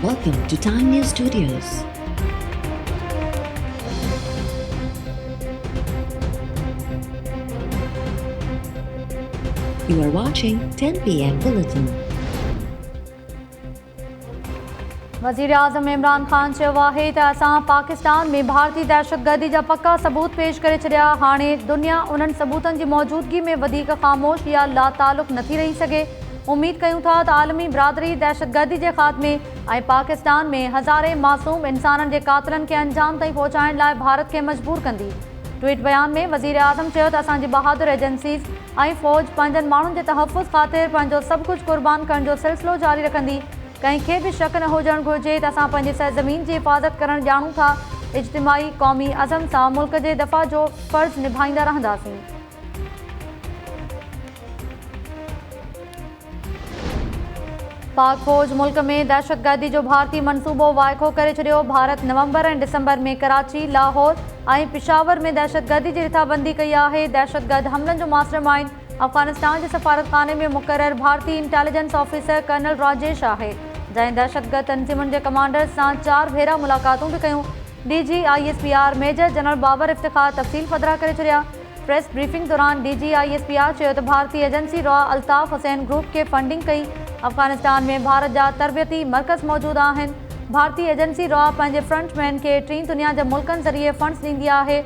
Welcome to Time News Studios. You are watching 10 p.m. Bulletin. वज़ीर आज़म इमरान ख़ान चयो आहे त असां पाकिस्तान में भारतीय दहशतगर्दी जा पक्का सबूत पेश करे छॾिया। हाणे दुनिया उन्हनि सबूतनि जी मौजूदगी में वधीक ख़ामोश या लातालुक़ नथी रही सघे। उम्मीद कयूं था त आलमी बिरादरी दहशतगर्दी जे ख़ात्मे ऐं पाकिस्तान में हज़ारे मासूम इंसाननि जे क़ातिलनि खे अंजाम ताईं पहुचाइण लाइ भारत खे मजबूर कंदी। ट्वीट बयान में वज़ीर आज़म चयो त असांजी बहादुर एजेंसीज़ ऐं फ़ौज पंहिंजनि माण्हुनि जे तहफ़ुज़ ख़ातिर पंहिंजो सभु कुझु क़ुर्बान करण जो सिलसिलो जारी रखंदी। कंहिंखे बि शक न हुजणु घुरिजे त असां पंहिंजी सरज़मीन जी हिफ़ाज़त करणु ॼाणूं था। इज्तिमाही क़ौमी अज़म सां मुल्क जे दफ़ा जो फ़र्ज़ निभाईंदा रहंदासीं। पाक फ़ौज मुल्क में दहशतगर्दी जो भारतीय मनसूबो वाइको करे छॾियो। भारत नवंबर ऐं दिसंबर में कराची, लाहौर ऐं पिशावर में दहशतगर्दी जी रिथाबंदी कई आहे। दहशतगर्द हमलनि जो मास्टरमाइंड अफ़गानिस्तान जे सफ़ारतखाने में मुक़रर भारतीय इंटेलिजेंस ऑफिसर कर्नल राजेश आहे, जंहिं दहशतगर्द तंज़ीमुनि जे कमांडर्स सां 4 भेरा मुलाक़ातूं बि कयूं। DGISPR मेजर जनरल बाबर इफ्तिख़ार तफ़सील पधिरा करे छॾिया। प्रेस ब्रीफिंग दौरान DGISPR चयो त भारतीय agency raw Altaf Hussain group खे फंडिंग कई। अफ़गानिस्तान में भारत जा तरबियती मर्कज़ मौजूदु आहिनि। भारतीय एजेंसी रॉ पंहिंजे फ्रंटमैन खे टीं दुनिया जे मुल्कनि ज़रिए फंड्स ॾींदी आहे।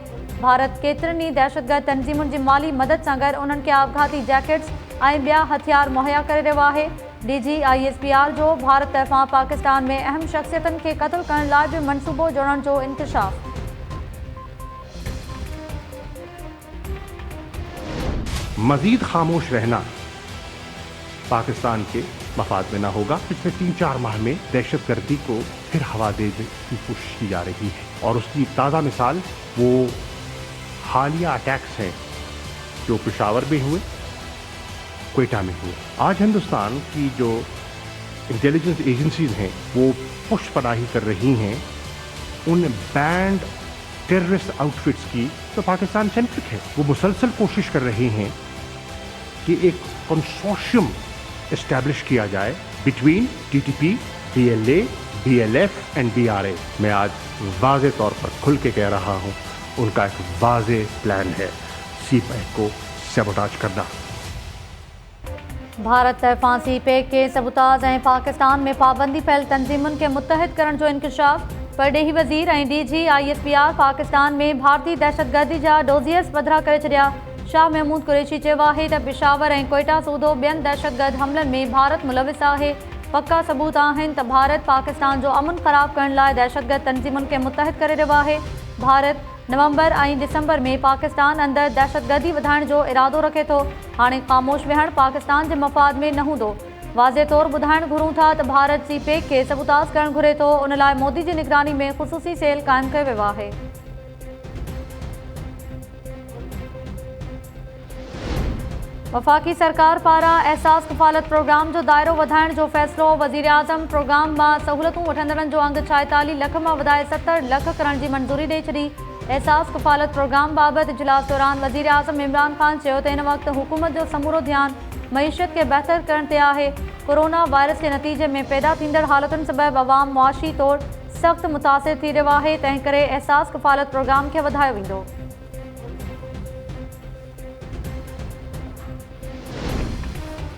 भारत केतिरनि ई दहशतगर्द तंज़ीमुनि जी माली मदद सां गॾु उन्हनि खे आपघाती जैकेट्स ऐं ॿिया हथियार मुहैया करे रहियो आहे। DGISPR जो भारत तरफ़ां पाकिस्तान में अहम शख़्सियतनि खे क़त्ल करण लाइ बि मनसूबो जोड़ण जो इंकशाफ। मजीद खामोश रहना पाकिस्तान के मफाद में न होगा। पिछले 3-4 माह में दहशतगर्दी को फिर हवा देने की कोशिश की जा रही है और उसकी ताज़ा मिसाल वो हालिया अटैक्स हैं जो पेशावर में हुए, क्वेटा में हुए। आज हिंदुस्तान की जो इंटेलिजेंस एजेंसीज हैं वो पुष्पनाही कर रही हैं उन बैंड टेररिस्ट आउटफिट्स की तो पाकिस्तान सेंट्रिक है। वो मुसलसल कोशिश कर रहे हैं कि एक कंसोर्शियम एस्टैब्लिश किया जाए between TTP, DLA, BLF and DRA। मैं आज वाज़े तौर पर खुल के कह रहा हूँ, उनका एक वाज़े प्लान है CPEC को सबोटाज करना। भारत तरफ़ां CPEC के सबोताज ऐं पाकिस्तान में पाबंदी फैल तंज़ीमुनि खे मुतहद करण जो इंकशाफ। परॾेही वज़ीर ऐं DGISPR पाकिस्तान में भारतीय दहशतगर्दी जा डोज़ियर्स पधिरा करे छॾिया। शाह महमूद कुरैशी चयो आहे त पेशावर ऐं क्वेटा सूदो ॿियनि दहशतगर्द हमलनि में भारत मुलविस आहे। पक्का सबूत आहिनि त भारत पाकिस्तान जो अमन ख़राब करण लाइ दहशतगर्द तंज़ीमुनि खे मुतहद करे रहियो आहे। भारत नवंबर ऐं दिसंबर में पाकिस्तान अंदरि दहशतगर्दी वधाइण जो इरादो रखे थो। हाणे ख़ामोश विहणु पाकिस्तान जे मफ़ाद में न हूंदो। वाज़े तौरु ॿुधाइणु घुरूं था त भारत CPEC खे सबूताज करणु घुरे थो। उन लाइ मोदी जी निगरानी में ख़ुसूसी सेल क़ाइमु कयो वियो आहे। वफ़ाक़ी सरकार पारां एहसास कफ़ालत प्रोग्राम जो दायरो वधाइण जो फ़ैसिलो। वज़ीर आज़म प्रोग्राम मां सहूलियतूं वठंदड़नि जो अंगु 46 लख मां वधाए 70 लख करण जी मंज़ूरी ॾेई छॾी। एहसास कफ़ालत प्रोग्राम बाबति इजलास दौरान वज़ीर आज़म इमरान ख़ान चयो त इन वक़्तु हुकूमत जो समूरो ध्यानु मईशत खे बहितर करण ते आहे। कोरोना वायरस जे नतीजे में पैदा थींदड़ हालतुनि सबबि अवाम मुआशी तौरु सख़्तु मुतासिर थी रहियो आहे। तंहिं करे एहसास कफ़ालत प्रोग्राम खे वधायो वेंदो।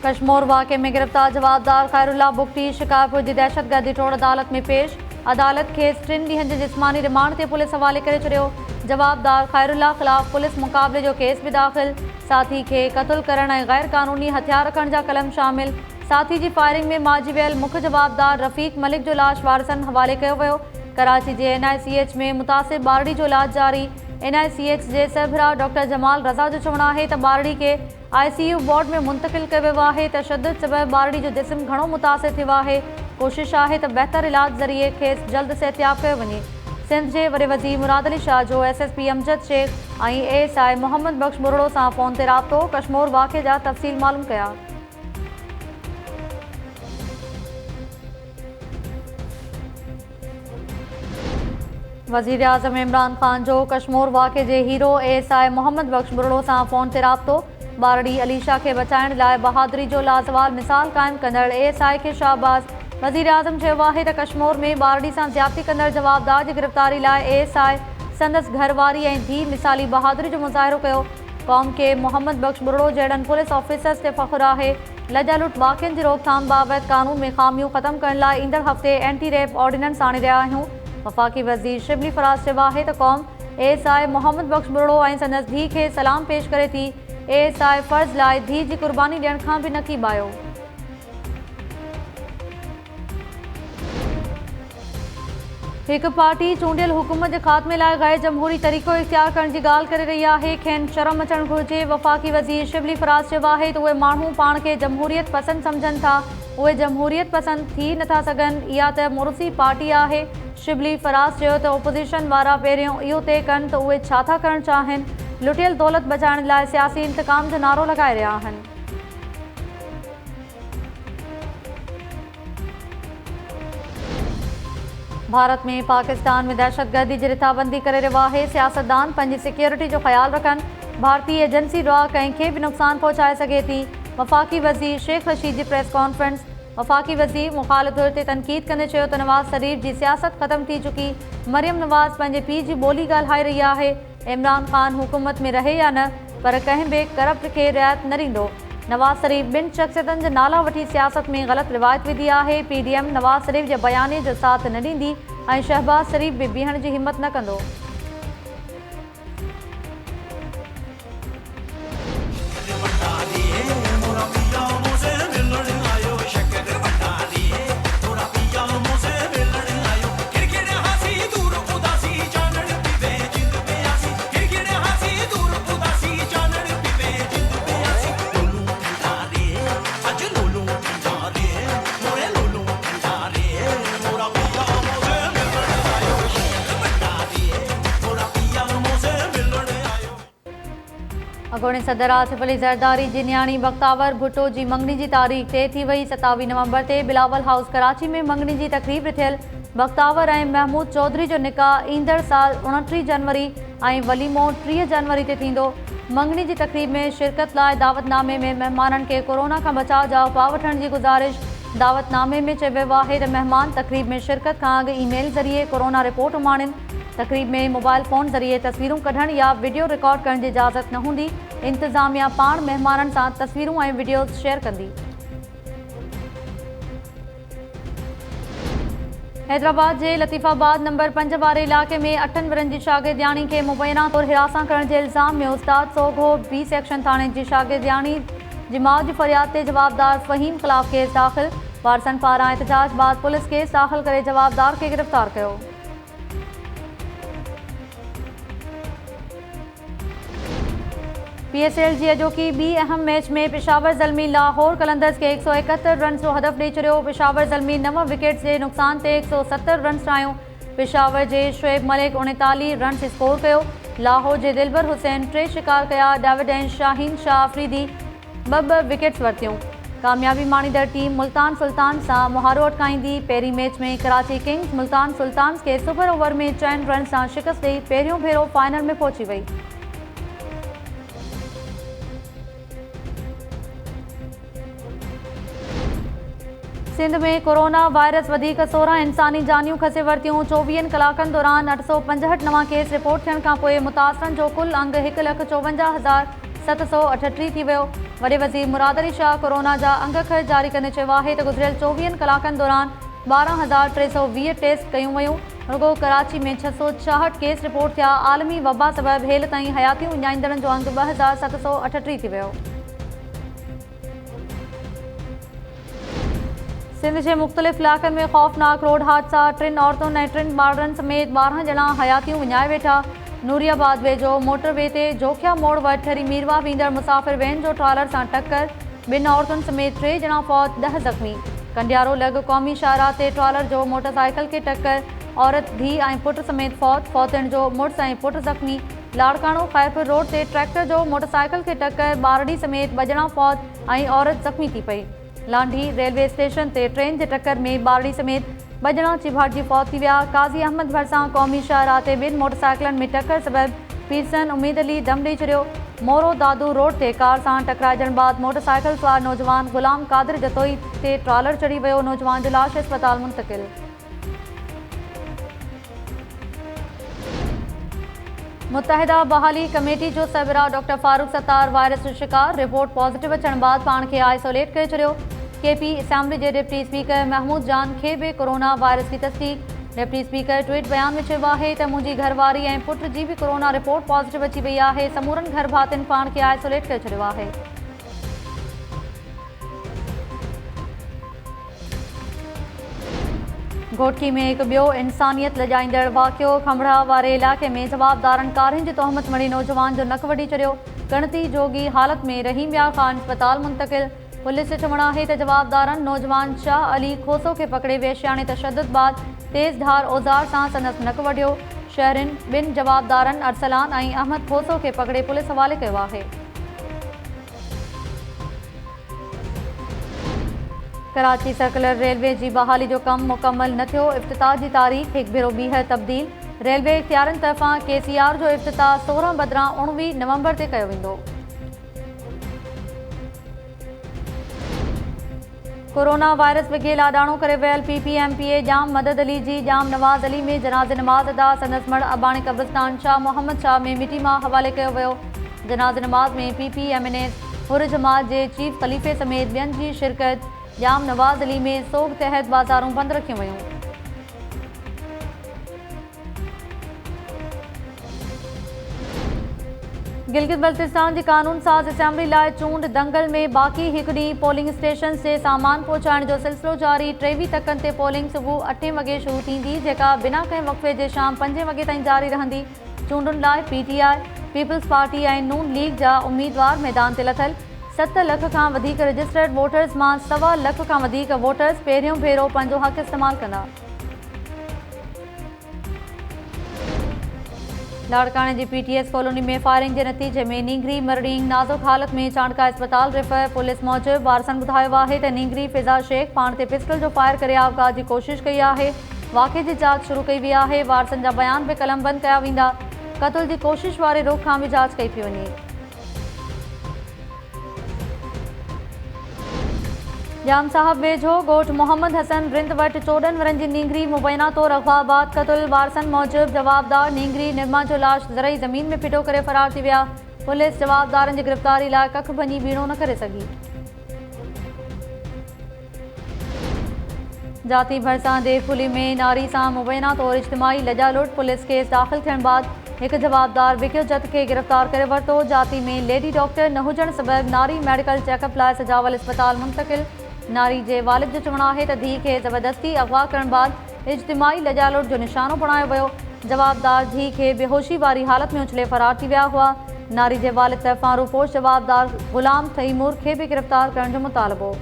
कश्मोर वाक़े में गिरफ़्तार जवाबदार ख़ैरुल्लाह बुगटी शिकारपुर जी दहशतगर्दी टोड़ अदालत में पेश। अदालत खेसि 3 ॾींहनि जे जिस्मानी रिमांड ते पुलिस हवाले करे छॾियो। जवाबदार ख़ैरुल्लाह ख़िलाफ़ पुलिस मुक़ाबले जो केस बि दाख़िल। साथी खे क़त्ल करण ऐं ग़ैर क़ानूनी हथियार रखण जा कलम शामिल। साथी जी फायरिंग में मारिजी वियल मुख्य जवाबदार रफ़ीक मलिक जो लाश वारसनि हवाले कयो वियो। कराची जे NICH में मुतासिर ॿारड़ी जो इलाज जारी। NICH जे सरबराह डॉक्टर जमाल रज़ा जो चवणु आहे त ॿारड़ी खे ICU वार्ड में मुंतक़िल कयो वियो आहे। तशद्दुद सबबि ॿारड़ी जो जिस्म घणो मुतासिर थियो आहे। कोशिश आहे त बहितर इलाज ज़रिए खेसि जल्द सिहतयाब कयो वञे। सिंध जे वॾे वज़ीर मुराद अली शाह जो SSP अमजद शेख ऐं ASI मोहम्मद बख्श बुरड़ो सां फ़ोन ते राबितो। कश्मोर वाक़े जा तफ़सील मालूम कया। वज़ीर आज़म इमरान ख़ान जो कश्मोर वाक़े जे हीरो ASI मोहम्मद बख्श बुरड़ो सां फ़ोन ते राबितो। ॿारड़ी अलीशा खे बचाइण लाइ बहादुरी जो लाज़वाल मिसाल क़ाइमु कंदड़ ASI खे शाहबाज़। वज़ीर आज़म चयो आहे त कश्मीर में ॿारड़ी सां ज़्यादती कंदड़ जवाबदार जी गिरफ़्तारी लाइ ASI संदसि घरवारी ऐं धीउ मिसाली बहादुरी जो मुज़ाहिरो कयो। क़ौम खे मोहम्मद बख्श बुरड़ो जहिड़नि पुलिस ऑफिसर्स ते फ़ख़्रु आहे। लॼा लुट वाक़िअनि जी रोकथाम बाबति कानून में ख़ामियूं ख़तमु करण लाइ ईंदड़ हफ़्ते एंटी रेप ऑर्डिनेंस आणे रहिया आहियूं। वफ़ाक़ी वज़ीर शिबली फराज़ चयो आहे त क़ौम ASI मोहम्मद बख्श बुरड़ो ऐं संदसि धीउ खे सलाम पेश करे थी। ASI फ़र्ज़ लाइ धीउ जी क़ुर्बानी ॾियण खां बि न कीबायो। हिकु पार्टी चूंडियल हुकूमत जे ख़ात्मे लाइ गैर जमहूरी तरीक़ो इख्तियार करण जी ॻाल्हि करे रही आहे। खेनि शर्म अचणु घुरिजे। वफ़ाक़ी वज़ीर शिबली फराज़ चयो आहे त उहे माण्हू पाण खे जमहूरियत पसंदि सम्झनि था, उहे जमहूरियत पसंदि थी नथा सघनि। इहा त मुर्सी पार्टी आहे। शिबली फराज़ चयो त ओपोज़िशन वारा पहिरियों इहो तइ कनि त उहे छा था करणु चाहिनि। लुटियल दौलत बचाइण लाइ सियासी इंतकाम जो नारो लॻाए रहिया आहिनि। भारत में पाकिस्तान में दहशतगर्दी जी रिथाबंदी करे रहियो आहे। सियासतदान पंहिंजी सिक्योरिटी जो ख़्यालु रखनि। भारतीय एजेंसी ॾांहुं कंहिंखे बि नुक़सानु पहुचाए सघे थी। वफ़ाक़ी वज़ीर शेख रशीद जी प्रेस कॉन्फ्रेंस। वफ़ाक़ी वज़ीर मुख़ालिफ़ धुर ते तनक़ीद कंदे चयो त नवाज़ शरीफ़ जी सियासत ख़तमु थी चुकी। मरियम नवाज़ पंहिंजे पीउ जी ॿोली ॻाल्हाए रही आहे। इमरान ख़ान हुकूमत में रहे या न, पर कंहिं बि करप्ट खे रिआयत न ॾींदो। नवाज़ शरीफ़ ॿिनि शख़्सियतनि जा नाला वठी सियासत में ग़लति रिवायत विधी आहे। PDM नवाज़ शरीफ़ जे बयाने जो साथ न ॾींदी ऐं शहबाज़ शरीफ़ बि बीहण जी हिमत न कंदो। अॻूणे सदर आसिफ अली ज़रदारी जी न्याणी बख़्तावर भुट्टो जी मंगनी जी तारीख़ तइ थी वई। 27 नवंबर ते बिलावल हाउस कराची में मंगनी जी तक़रीब थियल। बख़्तावर ऐं महमूद चौधरी जो निकाह ईंदड़ साल 29 जनवरी ऐं वलीमो 30 जनवरी ते थींदो। मंगनी जी तक़रीब में शिरकत लाइ दावतनामे में महिमाननि खे कोरोना खां बचाव जा उपाउ वठण जी गुज़ारिश। दावतनामे में चयो वियो आहे त महिमान तक़रीब में शिरकत खां अॻु ईमेल ज़रिए कोरोना रिपोर्ट उमाणनि। तक़रीब में मोबाइल फ़ोन ज़रिए तस्वीरूं कढण या वीडियो रिकॉर्ड करण जी इजाज़त न हूंदी। इंतिज़ामिया पाण महिमाननि सां तस्वीरूं ऐं वीडियोज़ शेयर कंदी। हैदराबाद जे लतीफ़ाबाद नंबर 5 वारे इलाइक़े में 8 वरनि जी शागिर्दियाणी खे मुबैना तौरु हिरासत करण जे इल्ज़ाम में उस्ताद सोघो B सेक्शन थाणे जी शागिर्दियाणी जी माउ जी फ़रियाद ते जवाबदार फ़हीम ख़िलाफ़ केस दाख़िल। वारसनि पारां एहतजाज बाद पुलिस केस दाख़िल करे जवाबदार खे गिरफ़्तार कयो। PSL जी अॼोकी ॿी अहम मैच में पेशावर ज़ल्मी लाहौर कलंदर्स खे 171 रन जो हदफ़ ॾेई छॾियो। पेशावर ज़ल्मी 9 विकेट्स जे नुक़सान ते 170 रन ठाहियूं। पेशावर जे शुएब मलिक 39 रन स्कोर कयो। लाहौर जे दिलबर हुसैन 3 शिकार कया। डेविड ऐं शाहीन शाह अफरीदी 2 विकेट्स वरितियूं। कामयाबी माणींदड़ टीम मुल्तान सुल्तान सां मुहारो अटकाईंदी। पहिरीं मैच में कराची किंग्स मुल्तान सुल्तान्स खे सुपर ओवर में 4 रन सां शिकस्त ॾेई पहिरियों भेरो फाइनल में पहुची वई। सिंध में कोरोना वायरस वधीक 16 इंसानी जानियूं खसे वरितियूं। 24 कलाकनि दौरान 865 नवां केस रिपोर्ट थियण खां पोइ मुतासिरनि जो कुल अंग 1,54,738 थी वियो। वॾे वज़ीर मुराद अली शाह कोरोना जा अंग ख़र्च जारी कंदे चयो आहे त गुज़िरियल 24 कलाकनि दौरान 12,320 टेस्ट कयूं वयूं। रुगो कराची में 666 केस रिपोर्ट थिया। आलमी वबा सबबि हेल ताईं हयातियूं विञाईंदड़नि जो अंग 2,738 थी वियो। सिंध जे मुख़्तलिफ़ इलाइक़नि में ख़ौफ़नाक रोड हादसा। 3 औरतुनि ऐं 3 ॿारनि समेत 12 ॼणा हयातियूं विञाए वेठा। नूरियाबाद वेझो मोटरवे ते जोखिया मोड़ वटि ठरी मीरवा वेंदड़ मुसाफ़िर वैन जो ट्रालर सां टक्कर। 2 औरतुनि समेत 3 ॼणा फौत, 10 ज़ख़्मी। कंडियारो लॻ क़ौमी शाहराह ते ट्रालर जो मोटरसाइकिल खे टक्कर। औरत धीउ ऐं पुट समेत फौत, फौतनि जो मुड़ुस ऐं पुट ज़ख़्मी। लाड़काणो ख़ैरपुर रोड ते ट्रैक्टर जो मोटरसाइकिल खे टक्कर। ॿारड़ी समेत 2 ॼणा फौत ऐं औरत ज़ख़्मी थी पई। लांढी रेलवे स्टेशन ते ट्रेन जे टक्कर में ॿारड़ी समेत 2 ॼणा चिभाड़जी फौत थी विया। काज़ी अहमद भरिसां क़ौमी शाहराह ते 2 मोटरसाइकिलनि में टक्कर सबबि पीरसन उमीद अली दम ॾेई छॾियो। मोरो दादू रोड ते कार सां टकराइजण बाद मोटरसाइकिल सवार नौजवान गुलाम कादिर जतोई ते ट्रालर चढ़ी वियो। नौजवान जो लाश अस्पताल मुंतकिल। मुत्तहिदा बहाली कमेटी जो सरबराह डॉक्टर फारूक सत्तार वायरस जो शिकार। रिपोर्ट पॉजिटिव अचण बाद पाण खे आइसोलेट करे छॾियो। केपी असेंबली जे डिप्टी स्पीकर महमूद जान खे भी कोरोना वायरस की तस्दीक। डिप्टी स्पीकर ट्वीट बयान में चयो आहे त मुंहिंजी घरवारी ऐं पुट जी भी कोरोना रिपोर्ट पॉजिटिव अची वई आहे। समूरनि घर भातियुनि पाण खे आइसोलेट करे छॾियो आहे। घोटकी में हिकु ॿियो इंसानियत लॼाईंदड़ वाक़ियो। खंभड़ा वारे इलाइक़े में जवाबदारनि कारियुनि जी तोहमत मड़ी नौजवान जो नक वढी छॾियो। गणती जोगी हालत में रहीम यार ख़ान अस्पताल मुंतकिल। पुलिस जो चवणु आहे त जवाबदारनि नौजवान शाह अली खोसो खे पकड़े वेश्याणी तशद्दुद बाद तेज़ धार औज़ार सां संदसि नक वढियो। शहरनि ॿिनि जवाबदारनि अरसलान ऐं अहमद खोसो खे पकड़े पुलिस हवाले कयो आहे। कराची सर्कुलर रेलवे जी बहाली जो कमु मुकमल न थियो। इफ़्तिताह जी तारीख़ हिकु भेरो ॿीहर तब्दील। रेलवे इख़्तियारनि तरफ़ां KCR जो इफ़्तिताह 16 बदिरां 19 नवंबर ते कयो वेंदो। कोरोना वायरस विघे लाॾाणो करे वियल PPMPA जाम मदद अली जी जाम नवाज़ अली में जनाज़े नमाज़ अदा। संदसि मड़ अबाणी कब्रिस्तान शाह मोहम्मद शाह में मिटी मां हवाले कयो वियो। जनाज़े नमाज़ में PPMNS हुर जमात जे चीफ ख़लीफ़े समेत ॿियनि जी शिरकत। जाम नवाज़ अली में सोग तहत बाज़ारूं बंदि रखियूं वयूं। गिलगित बल्तिस्तान जी कानून साज़ असेंबली लाइ चूंड। दंगल में बाक़ी हिकु ॾींहुं पोलिंग स्टेशन से सामान पहुचाइण जो सिलसिलो जारी। 23 तकनि ते पोलिंग सुबुह 8 वॻे शुरू थींदी, जेका बिना कंहिं वक़फ़े जे शाम 5 वॻे ताईं जारी रहंदी। चूंडुनि लाइ PTI, पीपल्स पार्टी ऐं नून लीग जा उम्मीदवार मैदान ते लथल। 7 लख खां वधीक रजिस्टर्ड वोटर्स मां 1.25 लख खां वधीक वोटर्स पहिरियों भेरो पंहिंजो हक़ इस्तेमालु कंदा। लाड़काने जी PTS कॉलोनी में फायरिंग के नतीजे में नींगरी मरड़ींग नाज़ुक हालत में चांडका अस्पताल रेफर। पुलिस मूजिब वारसन ॿुधायो आहे त नींगरी फिज़ा शेख पाण ते पिस्टल जो फायर करे आपघात की कोशिश कई आहे। वाक़े की जांच शुरू कई वई आहे। वारसन जा बयान भी कलमबंद कया वेंदा। क़त्ल की कोशिश वारे रुख खां भी जांच कई पई वञे। जाम साहब वेझो ॻोठ मोहम्मद हसन रिंद वटि 14 वरनि जी नींगरी मुबैना तौर अगवाबाद क़त्ल। वारसन मूजिब जवाबदार नींगरी निर्मा जो लाश ज़रई ज़मीन में फिटो करे फरार थी विया। पुलिस जवाबदारनि जी गिरफ़्तारी लाइ कख भञी बीणो न करे सघी। जाती भरिसां देवपुली में नारी सां मुबैना तौर इज्तिमाई लॼा लुट। पुलिस केस दाख़िल थियण बाद हिकु जवाबदार विकियो जत खे गिरफ़्तार करे वरितो। जाती में लेडी डॉक्टर न हुजण सबबि नारी मेडिकल चेकअप लाइ सजावल अस्पताल मुंतकिल। नारी जे वालिद जो चवणु आहे त धीउ खे ज़बरदस्ती अगवा करण बाद इज्तिमाई लॼालुट जो निशानो बणायो वियो। जवाबदार धीउ खे बेहोशी वारी हालत में उछले फरार थी विया हुआ। नारी जे वालिद तरफ़ां रूपोश जवाबदार गुलाम तैमूर खे भी गिरफ़्तार करण जो मुतालबो।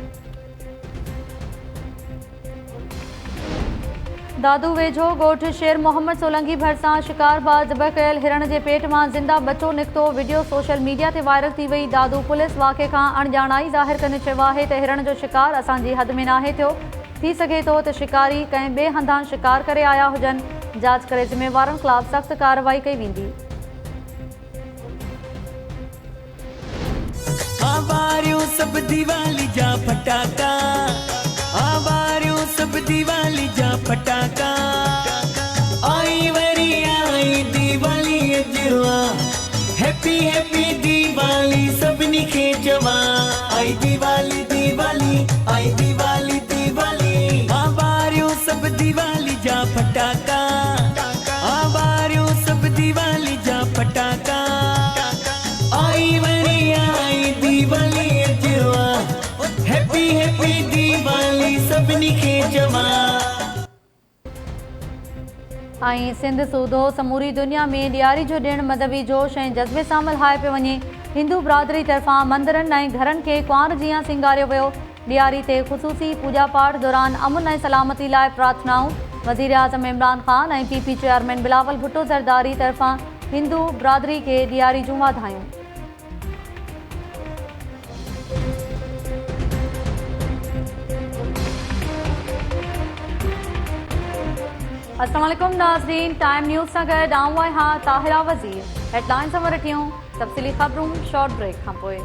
दादू वेझो ॻोठ शेर मोहम्मद सोलंगी भरिसां शिकारबाज़ ज़बह कयल हिरण जे पेट मां ज़िंदा बचो निकितो। वीडियो सोशल मीडिया ते वायरल थी वई। दादू पुलिस वाक़े खां अणॼाणाई ज़ाहिर कंदे चयो आहे त हिरण जो शिकार असांजी हद में नाहे थियो। थी सघे थो त शिकारी कंहिं ॿिए हंधां शिकार करे आया हुजनि। जांच करे ज़िम्मेवारनि ख़िलाफ़ सख़्त कार्रवाई कई वेंदी। सब दिवाली जा फटाका, सब दिवाली जा फटाका। I worry I Diwali Ajwa, happy happy Diwali सभिनी खे चवा। आई दिवाली दिवाली, आई दिवाली दिवाली। सब दिवाली जा फटाका, सब दिवाली जा फटाका। I worry I Diwali Ajwa, happy happy Diwali सभिनी खे चवा। सिंध सूदो समूरी दुनिया में ॾियारी जो ॾिणु मज़हबी जोश ऐं जज़्बे सां मल्हाए पियो वञे। हिंदू बिरादरी तरफ़ां मंदरनि ऐं घरनि खे कुंवार जीअं सिंगारियो वियो। ॾियारी ते ख़ुसूसी पूॼा पाठ दौरान अमन ऐं सलामती लाइ प्रार्थनाऊं। वज़ीर आज़म इमरान ख़ान ऐं PP चेयरमैन बिलावल भुट्टो ज़रदारी तरफ़ां हिंदू बिरादरी खे ॾियारी जूं वाधायूं। अस्सलाम वालेकुम नाज़रीन, टाइम न्यूज़ सां गॾु आऊं आहियां ताहिरा वज़ीर। हेडलाइंस अमर रखियूं तफ़सीली ख़बरूं शॉर्ट ब्रेक खां पोइ।